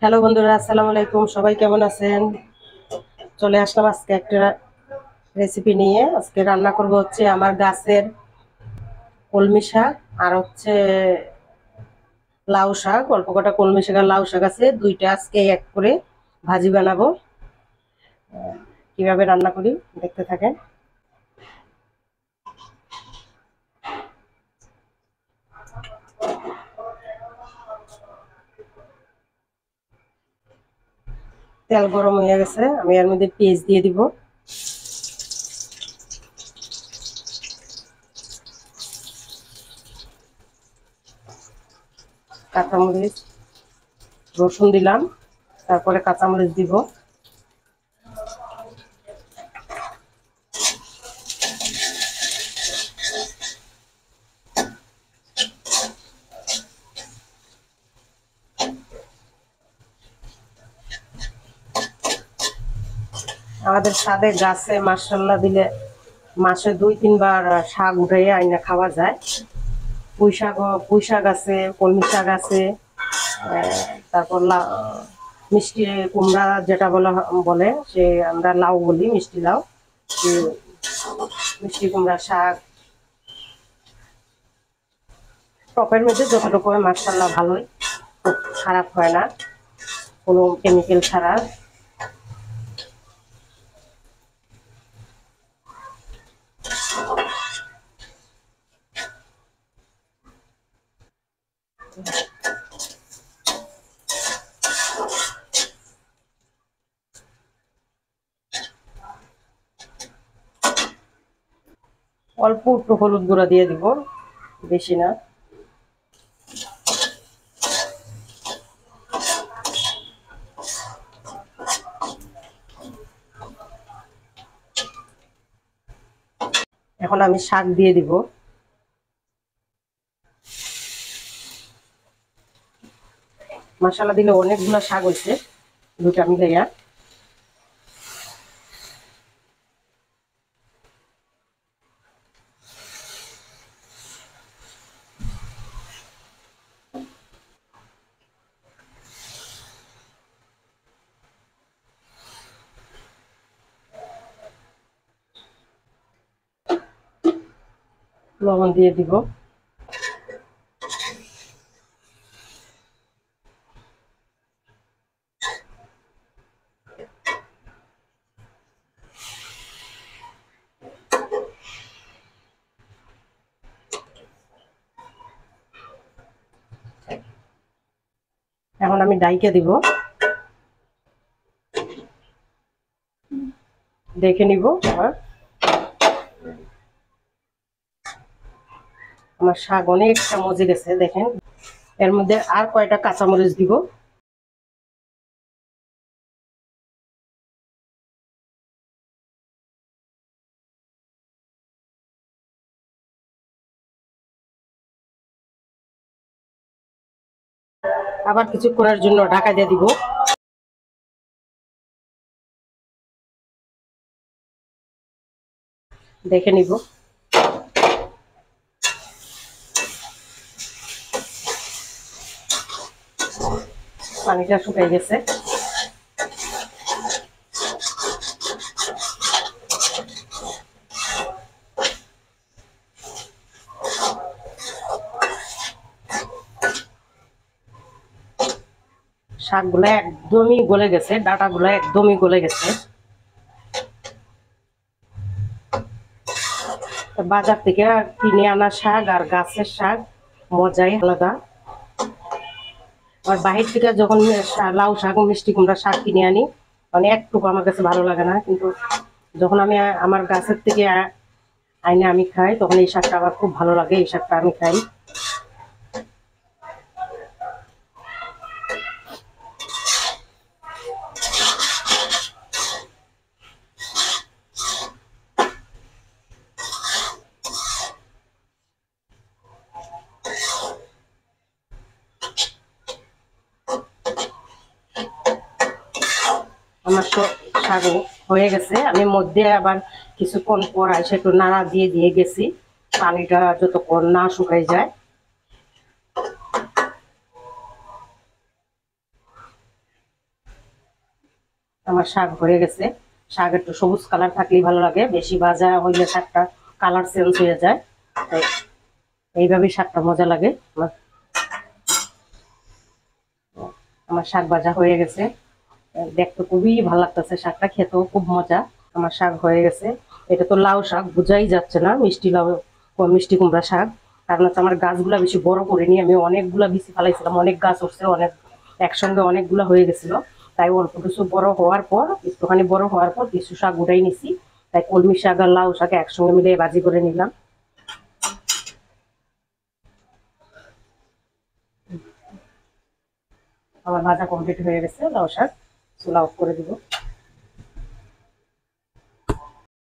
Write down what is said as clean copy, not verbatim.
Hello বন্ধুরা, আসসালামু আলাইকুম। সবাই কেমন আছেন? চলে আসলাম আজকে একটা রেসিপি নিয়ে। আজকে রান্না করব হচ্ছে আমার গাছের কলমি শাক আর হচ্ছে লাউ শাক। অল্প কটা কলমি শাক আর লাউ শাক আছে, দুইটা আজকে এক করে ভাজি বানাবো। কিভাবে রান্না করি দেখতে থাকেন। তেল গরম হয়ে গেছে, আমি এর মধ্যে পেঁয়াজ দিয়ে দিব। কাঁচামরিচ, রসুন দিলাম, তারপরে কাঁচামরিচ দিব। আমাদের ছাদে গাছে মাশাআল্লাহ দিলে মাসে 2-3 বার শাক উঠাইয়া আইনা খাওয়া যায়। পুঁই শাক আছে, কলমি শাক আছে, তারপর মিষ্টি কুমড়া যেটা বলে সে আমরা লাউ বলি, মিষ্টি লাউ। মিষ্টি কুমড়া শাক টপের মধ্যে যতটুকু হয় মাশাআল্লাহ ভালোই, খুব খারাপ হয় না, কোনো কেমিক্যাল ছাড়া। অল্প একটু হলুদ গুঁড়া দিয়ে দিব, বেশি না। এখন আমি শাক দিয়ে দিব। মশলা দিলে অনেকগুলো শাক হয়েছে, দুটা মিলাইয়া। লবণ দিয়ে দিব। এখন আমি ডাইকে দিব, দেখে নিব। আমার শাক অনেকটা মজে গেছে, দেখেন। এর মধ্যে আর কয়টা কাঁচামরিচ দিব। আবার কিছুক্ষণের জন্য ঢাকা দিয়ে দিব। দেখে নিব। পানিটা শুকিয়ে গেছে। শাকগুলো একদমই গলে গেছে, ডাঁটাগুলো একদমই গলে গেছে। বাজার থেকে কিনে আনা শাক আর গাছের শাক মজাই আলাদা। আর বাহির থেকে যখন লাউ শাক, মিষ্টি কুমড়া শাক কিনে আনি, মানে একটুকু আমার কাছে ভালো লাগে না, কিন্তু যখন আমি আমার গাছের থেকে আইনে আমি খাই, তখন এই শাকটা আমার খুব ভালো লাগে, এই শাকটা আমি খাই। আমার শাক হয়ে গেছে। আমি মধ্যে আবার কিছুক্ষণ পর এসে একটু নাড়া দিয়ে দিয়ে গেছি, পানিটা যতক্ষণ না শুকাই যায়। আমার শাক হয়ে গেছে। শাক একটু সবুজ কালার থাকলেই ভালো লাগে, বেশি ভাজা হইলে শাকটা কালার চেঞ্জ হয়ে যায়। তাই এইভাবেই শাকটা মজা লাগে আমার। আমার শাক ভাজা হয়ে গেছে, দেখতে খুবই ভালো লাগতেছে, শাকটা খেতেও খুব মজা। আমার শাক হয়ে গেছে। এটা তো লাউ শাক, বোঝাই যাচ্ছে না মিষ্টি লাউ, মিষ্টি কুমড়া শাক। কারণ হচ্ছে আমার গাছগুলা বেশি বড় করিনি, আমি অনেকগুলা বিচি ফালাইছিলাম, অনেক গাছ উঠছে, অনেক একসঙ্গে অনেকগুলা হয়ে গেছিল। তাই অল্প কিছু বড় হওয়ার পর, একটুখানি বড় হওয়ার পর কিছু শাক উঠাই নিছি। তাই কলমি শাক আর লাউ শাক একসঙ্গে মিলে ভাজি করে নিলাম। আমার ভাজা কমপ্লিট হয়ে গেছে লাউ শাক, চুলা অফ করে দিব।